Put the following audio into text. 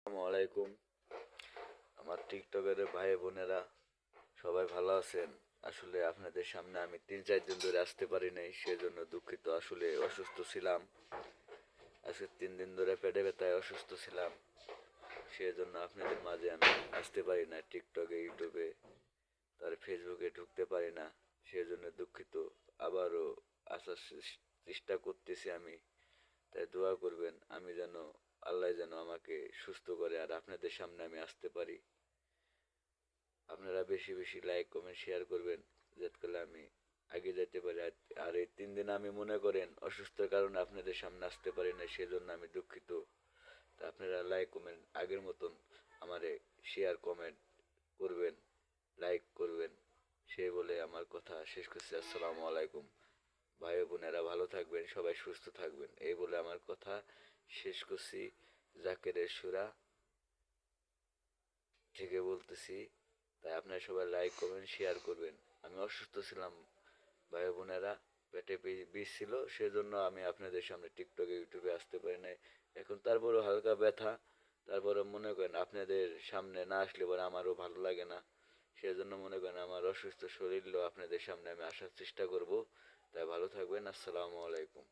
আসসালামু আলাইকুম। আমার টিকটকের ভাই বোনেরা সবাই ভালো আছেন? আসলে আপনাদের সামনে আমি 3-4 দিন ধরে আসতে পারি নাই, সেজন্য দুঃখিত। আসলে অসুস্থ ছিলাম। আজকে 3 দিন ধরে পেটে ব্যথায় অসুস্থ ছিলাম, সেজন্য আপনাদের মাঝে আমি আসতে পারি না। টিকটকে, ইউটিউবে, তার ফেসবুকে ঢুকতে পারি না, সেজন্য দুঃখিত। আবারও আসার চেষ্টা করতেছি আমি। তাই দোয়া করবেন আমি যেন, আল্লাহ যেন আমাকে সুস্থ করে আর আপনাদের সামনে আমি আসতে পারি। আপনারা বেশি বেশি লাইক কমেন্ট শেয়ার করবেন, যাতে করে আমি আগে যেতে পারি। আর এই 3 দিন আমি মনে করেন অসুস্থতার কারণে আপনাদের সামনে আসতে পারি না, সেজন্য আমি দুঃখিত। তা আপনারা লাইক কমেন্ট আগের মতন আমারে শেয়ার কমেন্ট করবেন, লাইক করবেন। সেই বলে আমার কথা শেষ করছি। আসসালামু আলাইকুম। ভাই বোনেরা ভালো থাকবেন, সবাই সুস্থ থাকবেন, এই বলে আমার কথা শেষ করছি। জাকেরের সুরা থেকে বলতেছি। তাই আপনারা সবাই লাইক করবেন, শেয়ার করবেন। আমি অসুস্থ ছিলাম ভাই বোনেরা, পেটে বিষ ছিল, সেজন্য আমি আপনাদের সামনে টিকটকে, ইউটিউবে আসতে পারি নাই। এখন তারপরেও হালকা ব্যথা, তারপরে মনে করেন আপনাদের সামনে না আসলে পরে আমারও ভালো লাগে না। সেজন্য মনে করেন আমার অসুস্থ শরীরও আপনাদের সামনে আমি আসার চেষ্টা করব। তাই ভালো থাকবেন। আসসালামু আলাইকুম।